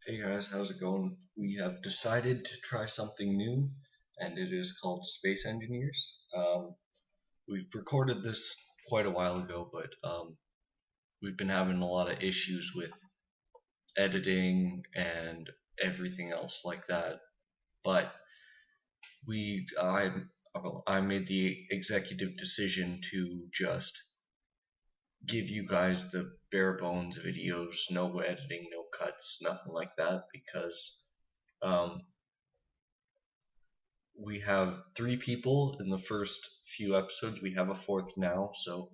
Hey guys, how's it going? We have decided to try something new, and it is called Space Engineers. We've recorded this quite a while ago, but we've been having a lot of issues with editing and everything else like that. But we, I made the executive decision to just give you guys the bare bones videos, no editing, no cuts, nothing like that, because um, we have three people in the first few episodes. We have a fourth now, so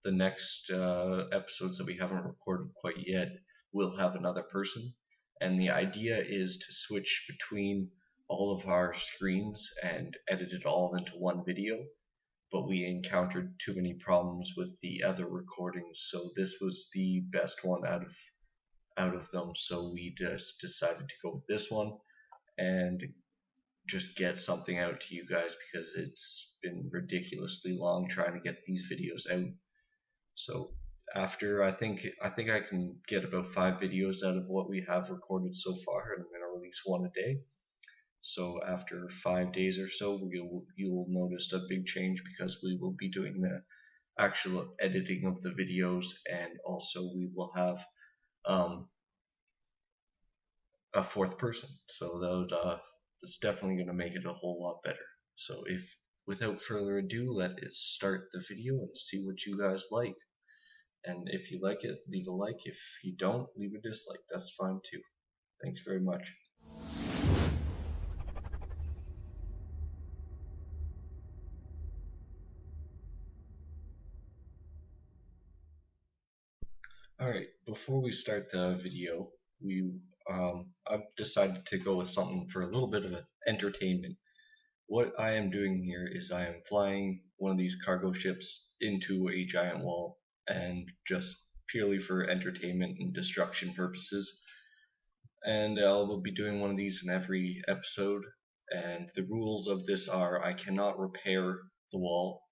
the next episodes that we haven't recorded quite yet will have another person. And the idea is to switch between all of our screens and edit it all into one video. But we encountered too many problems with the other recordings, so this was the best one out of them. So we just decided to go with this one and just get something out to you guys because it's been ridiculously long trying to get these videos out. So after I think I can get about 5 videos out of what we have recorded so far, and I'm gonna release one a day. So after 5 days or so, you'll notice a big change because we will be doing the actual editing of the videos, and also we will have um, a fourth person. So that it's definitely going to make it a whole lot better. So if without further ado, let us start the video and see what you guys like. And if you like it, leave a like. If you don't, leave a dislike. That's fine too. Thanks very much. Alright, before we start the video, I've decided to go with something for a little bit of entertainment. What I am doing here is I am flying one of these cargo ships into a giant wall, and just purely for entertainment and destruction purposes. And I will be doing one of these in every episode. And the rules of this are I cannot repair the wall,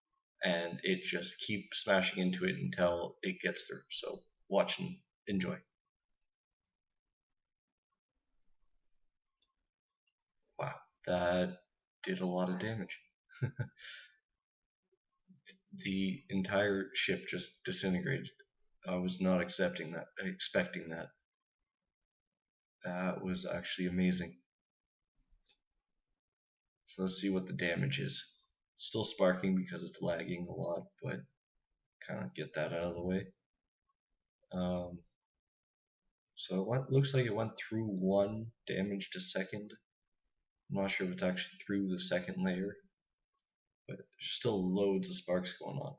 and it just keep smashing into it until it gets through. So watch and enjoy. Wow, that did a lot of damage. The entire ship just disintegrated. I was not expecting that. That was actually amazing. So let's see what the damage is. Still sparking because it's lagging a lot, but kind of get that out of the way. Um, so looks like it went through 1 damaged a second. I'm not sure if it's actually through the second layer, but there's still loads of sparks going on.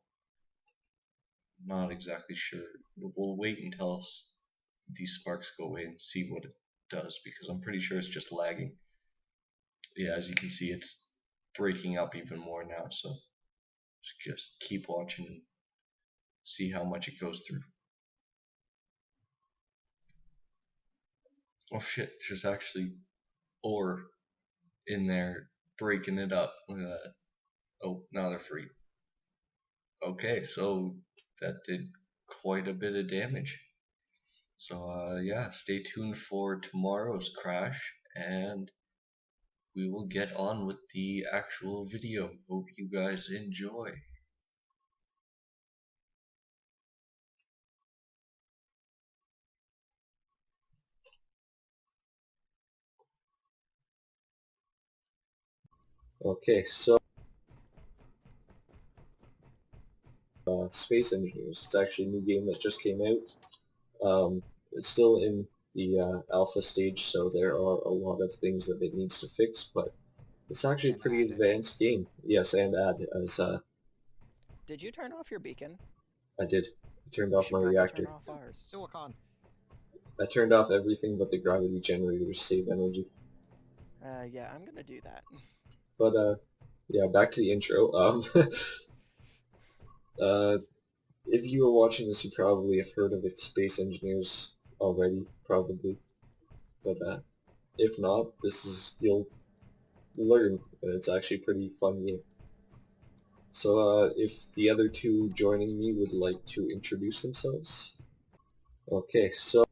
Not exactly sure. We'll wait until these sparks go away and see what it does, because I'm pretty sure it's just lagging. Yeah, as you can see, it's breaking up even more now, so just keep watching and see how much it goes through. Oh shit, there's actually ore in there breaking it up. Look at that. Oh, now they're free. Okay, so that did quite a bit of damage. So yeah, stay tuned for tomorrow's crash, and we will get on with the actual video. Hope you guys enjoy. Okay, so Space Engineers. It's actually a new game that just came out. It's still in the alpha stage, so there are a lot of things that it needs to fix, but it's actually a pretty advanced game. Yes, and add, as Did you turn off your beacon? I did. I turned We off should my probably turn reactor. off ours. Silicon. I turned off everything but the gravity generator to save energy. Yeah, I'm gonna do that. But yeah, back to the intro. Uh, if you were watching this, you probably have heard of the Space Engineers already, probably. But if not, you'll learn that it's actually a pretty fun game. So if the other two joining me would like to introduce themselves. Okay, so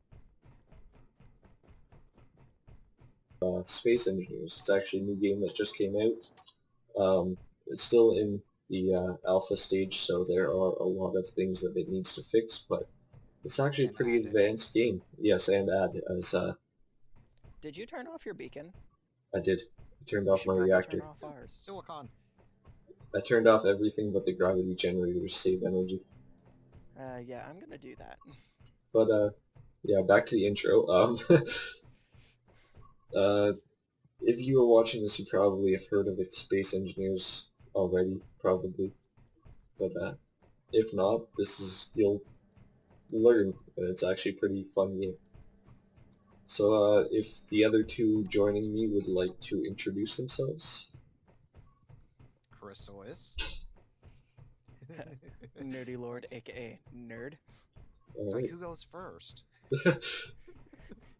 Space Engineers. It's actually a new game that just came out. It's still in the alpha stage, so there are a lot of things that it needs to fix, but it's actually a And pretty add it. advanced game. Yes, and add, as Did you turn off your beacon? I did. I turned We off should my probably turn reactor. off ours. Silicon. I turned off everything but the gravity generators, save energy. Yeah, I'm gonna do that. But, yeah, back to the intro. Uh, if you were watching this, you probably have heard of the Space Engineers already, probably. But, if not, you'll learn, and it's actually a pretty fun game. So, if the other two joining me would like to introduce themselves. Chrysalis. Nerdy Lord, aka Nerd. It's like, Alright. who goes first?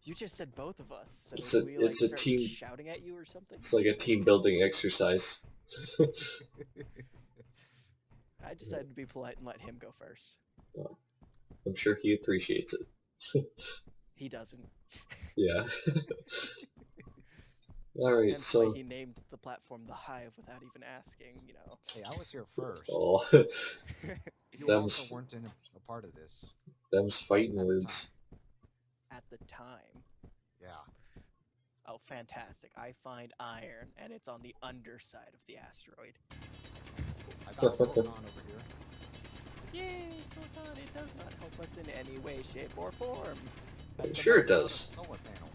You just said both of us, so It's do a- we like it's a start team- shouting at you or something? It's like a team building exercise. I decided to be polite and let him go first. I'm sure he appreciates it. He doesn't. Yeah. Alright, Hence so... why he named the platform The Hive without even asking, you know. Hey, I was here first. Oh, You them's- also weren't in a part of this. them's fighting At the words. At the time. Yeah. Oh, fantastic. I find iron, and it's on the underside of the asteroid. I got silicon over here. Yay, silicon! It does not help us in any way, shape, or form. At the Sure it bottom of does. the solar panel.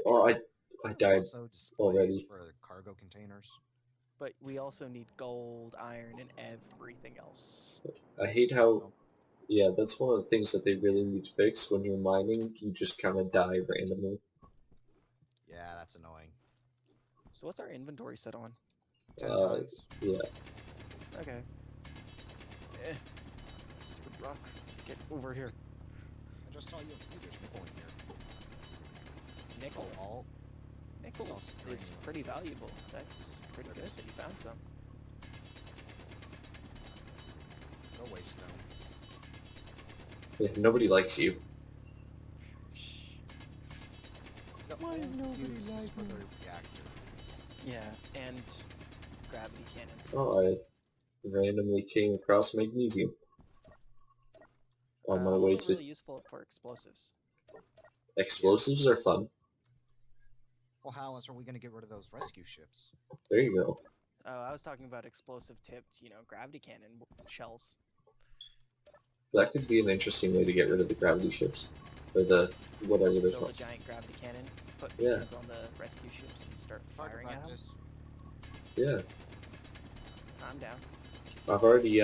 Oh, I died. Also displays already. for cargo containers. But we also need gold, iron, and everything else. I hate how... Yeah, that's one of the things that they really need to fix. When you're mining, you just kind of die randomly. Yeah, that's annoying. So what's our inventory set on? 10 Uh, tons. Yeah. Okay. Eh. Stupid rock. Get over here. I just saw you. There's nickel in here. Nickel. All. Nickel saw is uranium. pretty valuable. That's pretty It good is. that you found some. Go waste stone. Yeah, nobody likes you. The Why is old nobody fuse is like for me? the reactor. Yeah, and gravity cannons. Oh, I randomly came across magnesium. On my way Also to... really useful for explosives. Explosives are fun. Well, how else are we going to get rid of those rescue ships? There you go. Oh, I was talking about explosive tipped, you know, gravity cannon shells. That could be an interesting way to get rid of the gravity ships. Or the... whatever Just they're build a called. giant gravity cannon, put Yeah. beacons on the rescue ships, and start Target firing at them. practice. Yeah. I'm down. I've already,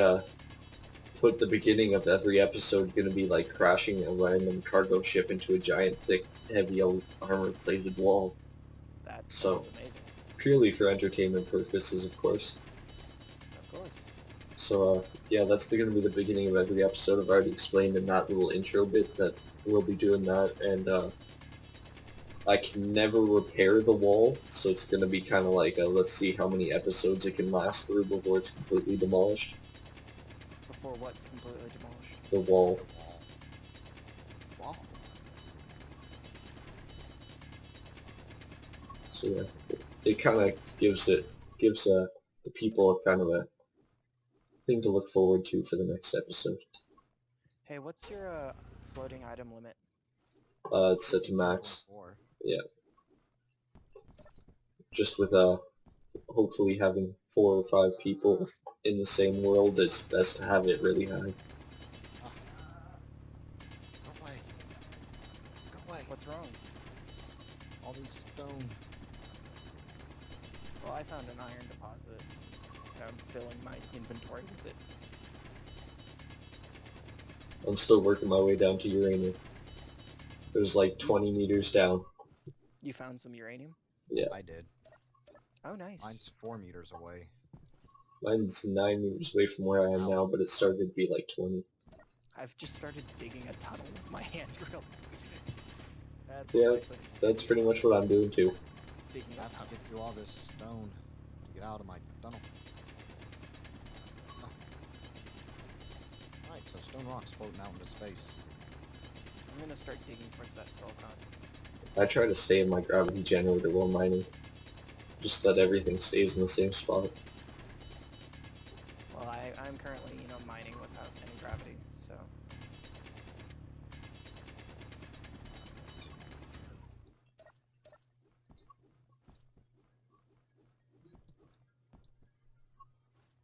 put the beginning of every episode gonna be like crashing a random cargo ship into a giant, thick, heavy armor-plated wall. That So- sounds amazing. Purely for entertainment purposes, of course. Of course. So, yeah, that's gonna be the beginning of every episode. I've already explained in that little intro bit that we'll be doing that, and, I can never repair the wall, so it's gonna be kind of like, let's see how many episodes it can last through before it's completely demolished. Before what's completely demolished. The wall. The wall. Wow. So, yeah, it kind of gives the people a kind of a thing to look forward to for the next episode. Hey, what's your floating item limit? It's set to max. 2.4. Just with hopefully having 4 or 5 people in the same world, it's best to have it really high. Ah. Go away. Go away. What's wrong? All these stone. Well, I found an iron deposit. I'm filling my inventory with it. I'm still working my way down to uranium. There's like 20 meters down. You found some uranium? I did. Oh, nice. Mine's 4 meters away. Mine's 9 meters away from where I am now, but it started to be like 20. I've just started digging a tunnel with my hand drill. That's Yeah, what my footage is That's gonna pretty be much what I'm doing too. like, digging I a have to tunnel. get through all this stone to get out of my tunnel. Ah. Alright, so stone rocks floating out into space. I'm gonna start digging towards that silicon. I try to stay in my gravity generator while mining. Just that everything stays in the same spot. Well, I'm currently, mining without any gravity, so.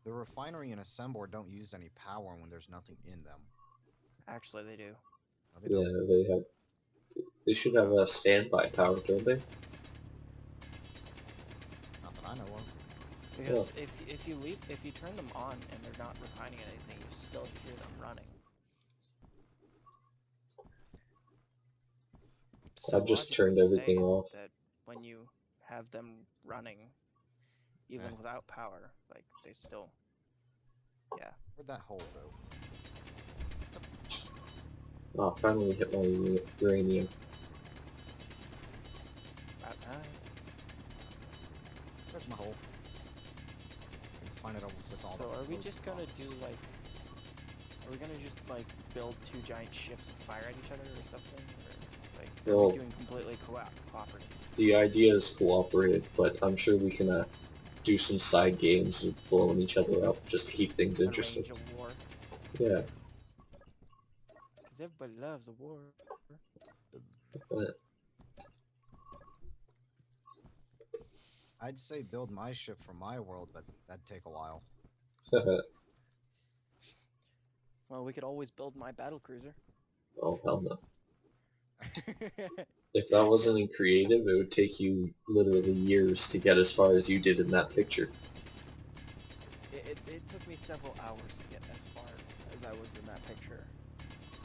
The refinery and assembler don't use any power when there's nothing in them. Actually, they do. No, they don't. Yeah, they should have a standby power, don't they? Not that I know of. Because if you turn them on and they're not refining anything, you still hear them running. So I've just logic turned would everything say off. that when you have them running, even without power, like they still, yeah. Where'd that hole go? Oh, finally hit my uranium. About time. There's my hole. You can find it with all So the are we roads just and gonna rocks. do like? Are we gonna just like build two giant ships and fire at each other or something? Or like are Well, we doing completely cooperative? the idea is cooperative, but I'm sure we can do some side games of blowing each other up just to keep things interesting. Arrange a war. Yeah, Because everybody loves a war. but I'd say build my ship for my world, but that'd take a while. Well, we could always build my battle cruiser. oh hell no. If that wasn't in creative, it would take you literally years to get as far as you did in that picture. it took me several hours to get as far as I was in that picture.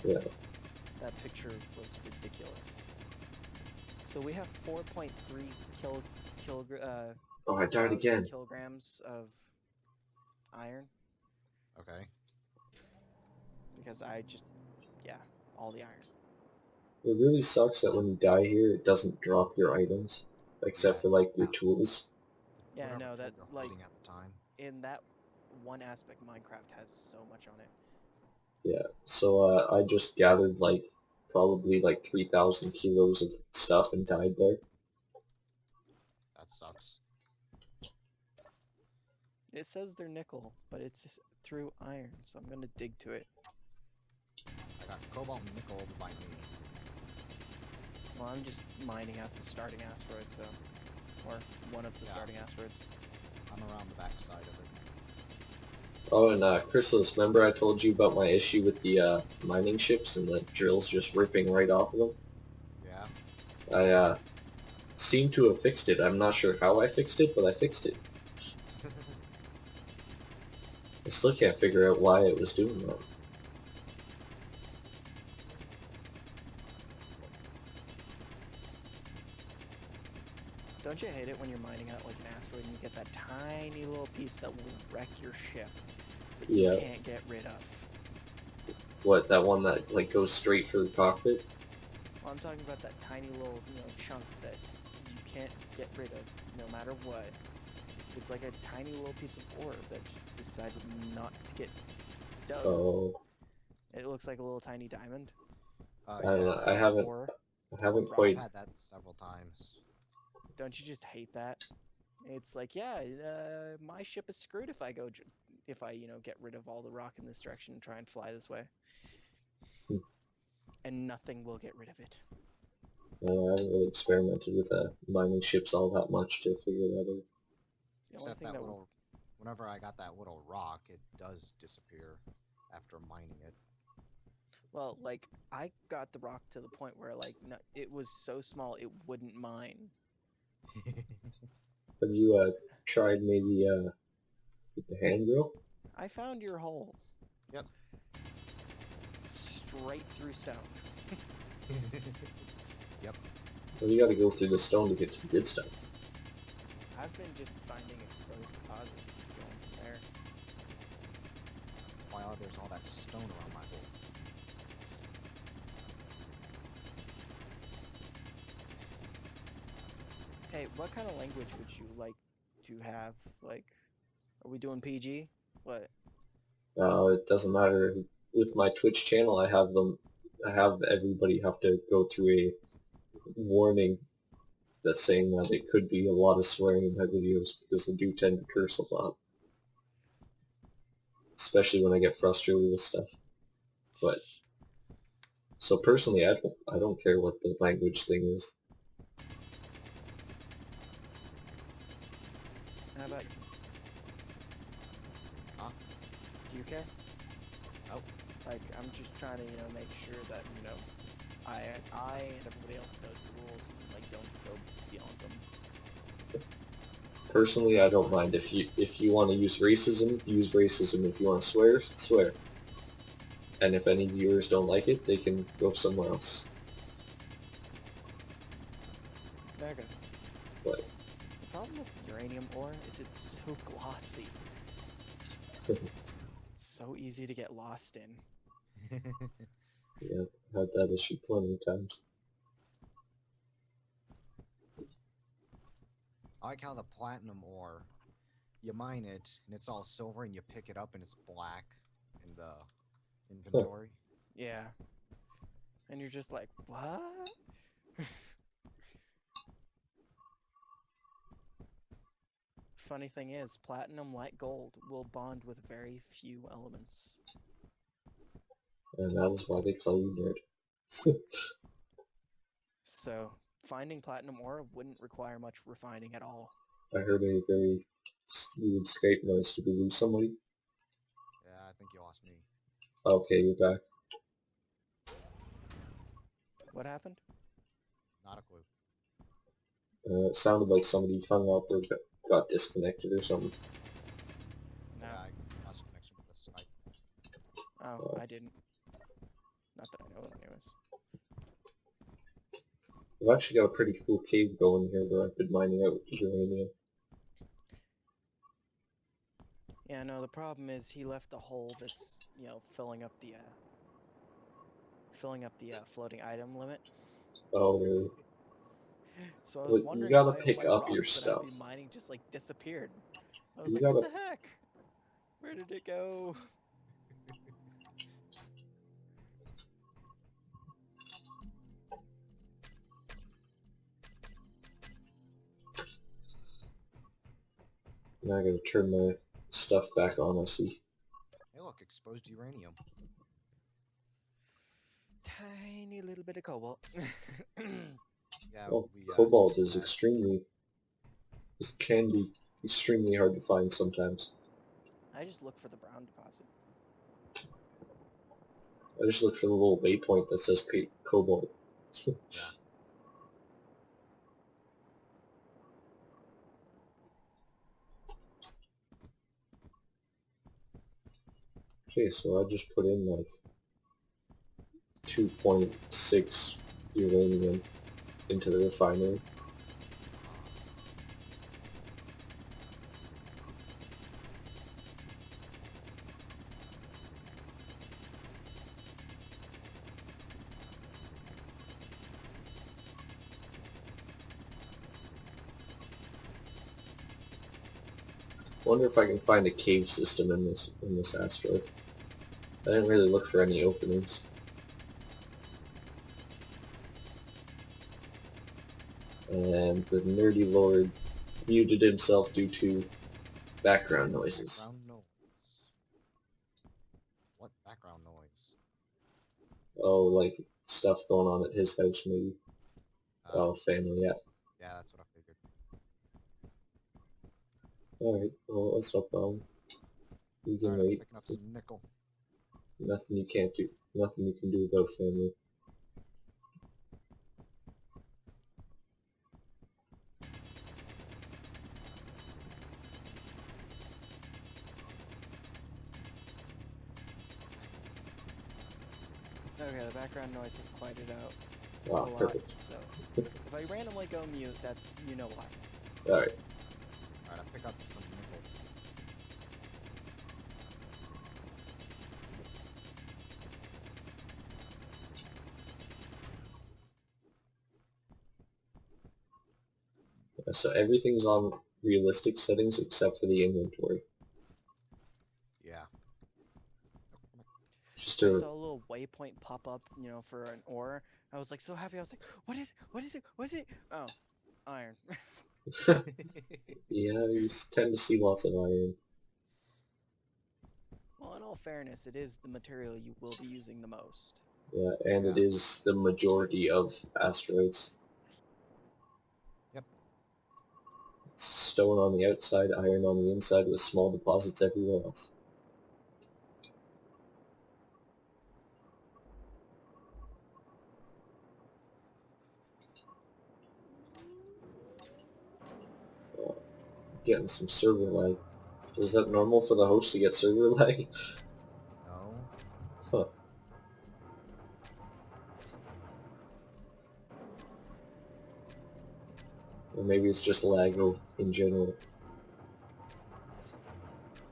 Yeah. That picture was ridiculous. So we have 4.3 Oh, I died again. kilograms of iron Okay. because all the iron. It really sucks that when you die here, it doesn't drop your items, except Yeah, for like your yeah. tools. Yeah, I Whatever know tool that you're like holding at the time. in that one aspect, Minecraft has so much on it. Yeah, so I just gathered like probably like 3,000 kilos of stuff and died there. That sucks. It says they're nickel, but it's just through iron, so I'm gonna dig to it. I got cobalt and nickel over by me. Well, I'm just mining out the starting asteroid, so or one of the Yeah. starting asteroids. I'm around the back side of it. Oh, and Chrysalis, remember I told you about my issue with the mining ships and the drills just ripping right off of them? Yeah. I seem to have fixed it. I'm not sure how I fixed it, but I fixed it. I still can't figure out why it was doing that. Don't you hate it when you're mining out like an asteroid and you get that tiny little piece that will wreck your ship, but you Yeah. can't get rid of? What, that one that like goes straight for the cockpit? Well, I'm talking about that tiny little, chunk that you can't get rid of no matter what. It's like a tiny little piece of ore that decided not to get dug. Oh, It looks like a little tiny diamond. I don't know. I haven't Rock. quite. I've had that several times. Don't you just hate that? It's like, yeah, my ship is screwed if I get rid of all the rock in this direction and try and fly this way. Hmm. And nothing will get rid of it. I haven't really experimented with mining ships all that much to figure that out. The only Except thing that little... Whenever I got that little rock, it does disappear after mining it. Well, like, I got the rock to the point where, like, it was so small it wouldn't mine. Have you tried maybe with the hand drill? I found your hole. Yep. Straight through stone. Yep. Well, you got to go through the stone to get to the good stuff. I've been just finding exposed deposits going from there. While there's all that stone around my hole. Hey, what kind of language would you like to have? Like, are we doing PG? What? It doesn't matter. With my Twitch channel, I have everybody have to go through a warning that's saying that it could be a lot of swearing in my videos because I do tend to curse a lot. Especially when I get frustrated with stuff. But so personally, I don't care what the language thing is. How about you? Huh? Do you care? Oh, Like, I'm just trying to, make sure that, I and everybody else knows the rules and, like, don't go beyond them. Personally, I don't mind if you want to use racism, use racism. If you want to swear, swear. And if any viewers don't like it, they can go somewhere else. Okay. But The problem with uranium ore is it's so glossy. It's so easy to get lost in. yeah, I've had that issue plenty of times. I like how the platinum ore, you mine it and it's all silver, and you pick it up and it's black in the inventory. Yeah. And you're just like, what? Funny thing is, platinum, like gold, will bond with very few elements. And that is why they call you nerd. So, finding platinum ore wouldn't require much refining at all. I heard a very weird Skype noise. Did we lose somebody? Yeah, I think you lost me. Okay, you're back. What happened? Not a clue. It sounded like somebody hung up or got disconnected or something. No. Yeah, I lost connection with the Skype. Oh, I didn't. Not that I know of, anyways. We've actually got a pretty cool cave going here where I've been mining out uranium. Yeah, no, the problem is he left a hole that's, filling up the floating item limit. Oh, really? So I was Well, you wondering gotta why all pick my up your rocks that I'd stuff. be mining just like disappeared. I was You like, what gotta... the heck? Where did it go? Now I gotta turn my stuff back on, I see. Hey, look, exposed uranium. Tiny little bit of cobalt. Yeah, Oh, we cobalt is that. extremely... It can be extremely hard to find sometimes. I just look for the brown deposit. I just look for the little waypoint that says cobalt. Yeah. Okay, so I just put in like 2.6 uranium into the refinery. Wonder if I can find a cave system in this asteroid. I didn't really look for any openings. And the nerdy lord muted himself due to background noises. Background noise. What background noise? Oh, like stuff going on at his house maybe. Oh, family, yeah. Yeah, that's what I figured. Alright, well, that's no problem. We can Alright, I'm wait. picking up some nickel. Nothing you can't do. Nothing you can do about family. Okay, the background noise has quieted out Ah, a lot, perfect. so if I randomly go mute, that you know why. Alright. Alright, I pick up some nickel. So everything's on realistic settings except for the inventory. Yeah. Just I to... saw a little little waypoint pop up, for an ore. I was like so happy. I was like, what is it? What is it? What is it? Oh, iron. Yeah, you tend to see lots of iron. Well, in all fairness, it is the material you will be using the most. Yeah, and it Yeah. is the majority of asteroids. Yep. Stone on the outside, iron on the inside, with small deposits everywhere else. Getting some server lag. Is that normal for the host to get server lag? No. Huh. Or maybe it's just lag in general.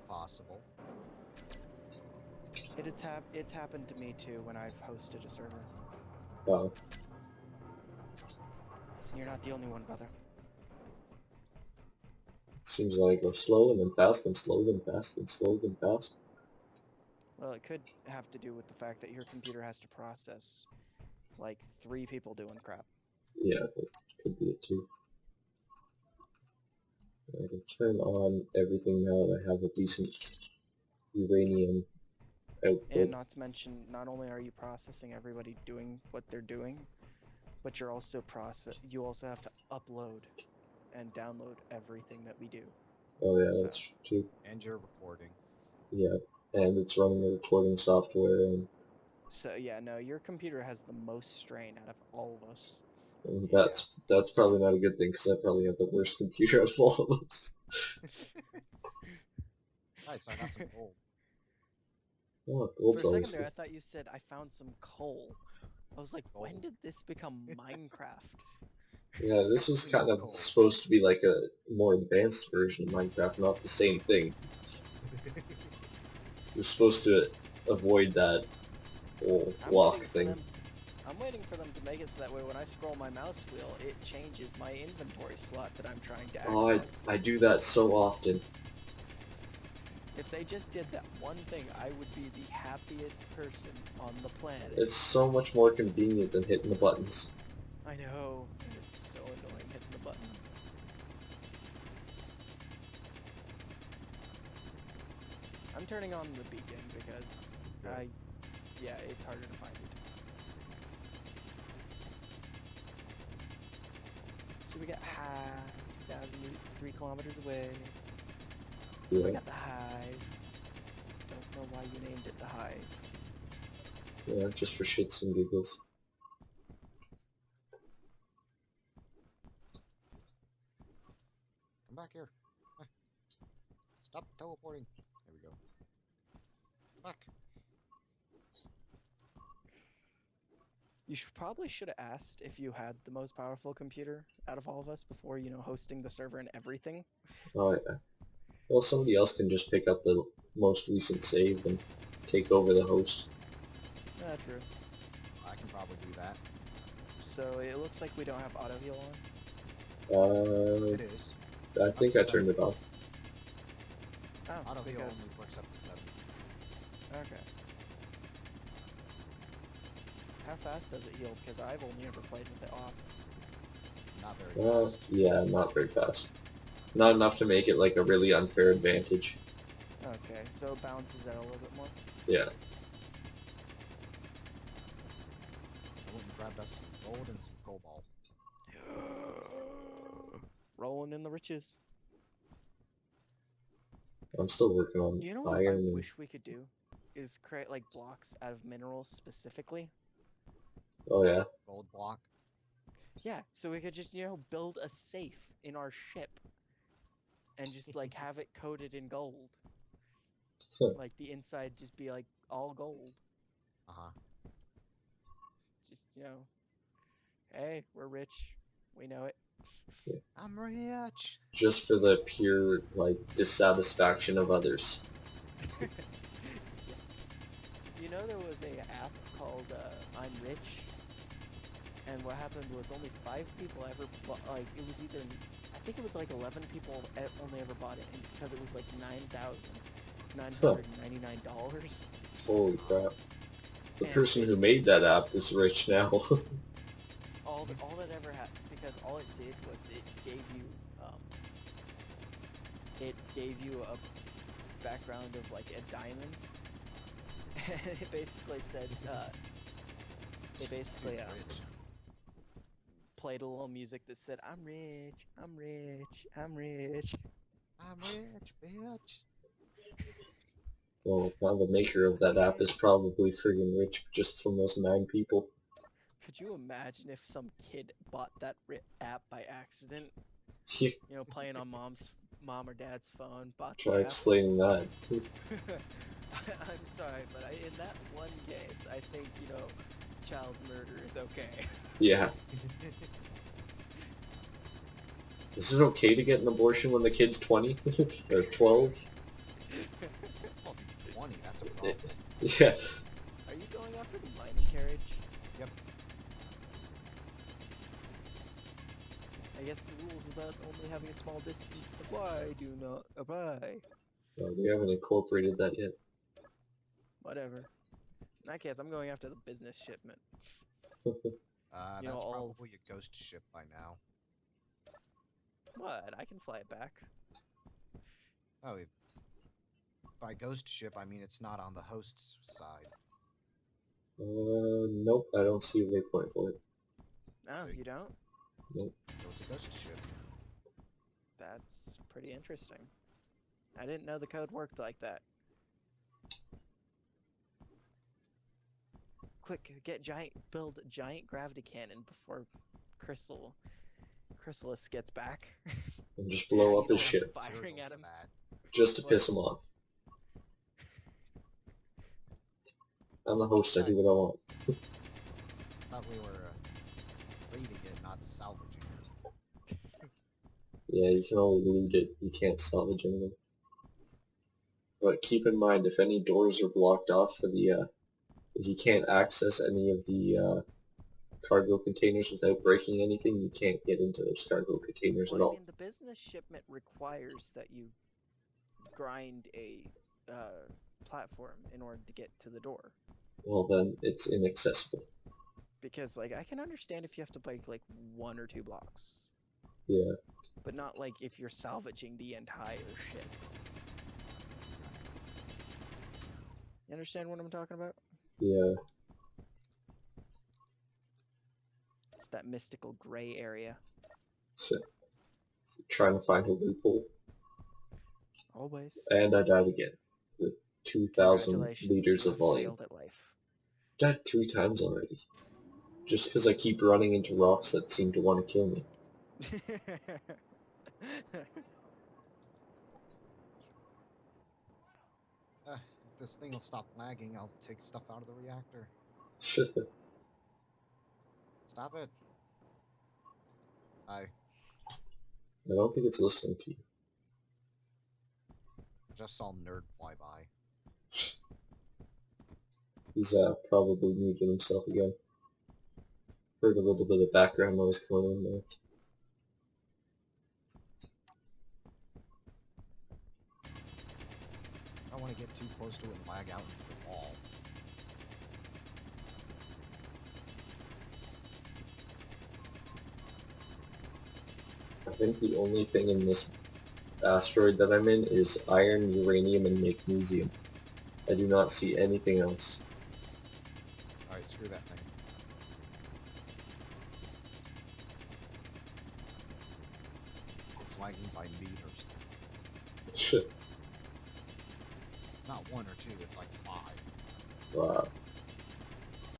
Possible. It's happened to me too when I've hosted a server. Wow. You're not the only one, brother. Seems like I go slow and then fast and slow then fast and slow then fast. Well, it could have to do with the fact that your computer has to process like 3 people doing crap. Yeah, that could be it too. I can turn on everything now that I have a decent uranium And output. not to mention, not only are you processing everybody doing what they're doing, but you also have to upload and download everything that we do. Oh yeah, So, that's true. And you're recording. Yeah, and it's running the recording software, and yeah, no, your computer has the most strain out of all of us. Yeah. that's probably not a good thing because I probably have the worst computer of all of us. Nice, I got some gold. Oh, For gold's a second always there, I good. thought you said I found some coal. I was like, when Gold. did this become Minecraft? Yeah, this was kind of Gold. supposed to be like a more advanced version of Minecraft, not the same thing. You're supposed to avoid that whole block thing. I'm waiting for them to make it so that way when I scroll my mouse wheel, it changes my inventory slot that I'm trying to Oh, access. I do that so often. If they just did that one thing, I would be the happiest person on the planet. It's so much more convenient than hitting the buttons. I know, and it's so annoying hitting the buttons. I'm turning on the beacon because yeah, it's harder to find it. So we got Hive, 2,003 kilometers away. Yeah. We got the Hive. Don't know why you named it the Hive. Yeah, just for shits and giggles. Come back here. Stop teleporting. There we go. Back. You probably should have asked if you had the most powerful computer out of all of us before, hosting the server and everything. Oh yeah. Well, somebody else can just pick up the most recent save and take over the host. True. I can probably do that. So it looks like we don't have auto heal on. It is. I think I turned it off. Oh, Auto heal because... only works up to 7. Okay. How fast does it heal? Because I've only ever played with it off. Not very fast. Yeah, not very fast. Not enough to make it like a really unfair advantage. Okay, so it balances out a little bit more. Yeah. I went and grabbed us some gold and some cobalt. Rolling in the riches. I'm still working on You know what iron I and... wish we could do? Is create like blocks out of minerals specifically. Oh yeah. Gold block. Yeah, so we could just, build a safe in our ship. And just like have it coated in gold. Like the inside just be like all gold. Uh-huh. Just, hey, we're rich. We know it. Yeah. I'm rich. Just for the pure, like, dissatisfaction of others. There was a app called I'm Rich, and what happened was only 5 people ever bought, like, it was either, I think it was like 11 people only ever bought it, and because it was like $9,999. Holy crap. The And person who basically, made that app is rich now. all that ever happened, because all it did was it gave you a background of like a diamond, and it basically said it basically Dude's rich. played a little music that said, "I'm rich, I'm rich, I'm rich." I'm rich, bitch. Well, now the maker of that app is probably friggin' rich just from those 9 people. Could you imagine if some kid bought that app by accident? Yeah, You know, playing on mom or dad's phone, bought the try app. explaining that. I'm sorry, but in that one case, I think, child murder is okay. Yeah. Is it okay to get an abortion when the kid's 20? Or 12? Well, if he's 20, that's a problem. Yeah. Are you going after the mining carriage? Yep. I guess the rules about only having a small distance to fly do not apply. No, we haven't incorporated that yet. Whatever. In that case, I'm going after the business shipment. You know, That's all probably a ghost ship by now. what? I can fly it back. Oh, by ghost ship, I mean it's not on the host's side. Nope, I don't see a waypoint for it. No, See? you don't? Nope. So it's a ghost ship. That's pretty interesting. I didn't know the code worked like that. Quick, build a giant gravity cannon before Chrysalis gets back. And just blow up He's his like ship. firing at For him. that. Just to What? piss him off. I'm the host, I do what I want. Thought we were raiding it, not salvaging it. Yeah, you can only loot it, you can't salvage anything. But keep in mind, if any doors are blocked off for the, if you can't access any of the, cargo containers without breaking anything, you can't get into those cargo containers at Well, I all. mean, the business shipment requires that you grind a platform in order to get to the door. Well then, it's inaccessible. Because, like, I can understand if you have to break, like, 1 or 2 blocks. Yeah. But not, like, if you're salvaging the entire ship. You understand what I'm talking about? Yeah. It's that mystical gray area. So, trying to find a loophole. Always. And I died again. With 2,000 Congratulations, liters you of have volume. failed at life. Died 3 times already. Just because I keep running into rocks that seem to want to kill me. If this thing will stop lagging, I'll take stuff out of the reactor. Stop it. I don't think it's listening to you. just saw Nerd fly by. He's probably muted himself again. Heard a little bit of background noise coming in there. I don't want to get too close to it and lag out into the wall. I think the only thing in this asteroid that I'm in is iron, uranium, and magnesium. I do not see anything else. Alright, screw that thing. It's lagging by meters. Shit. Not 1 or 2, it's like 5. Wow.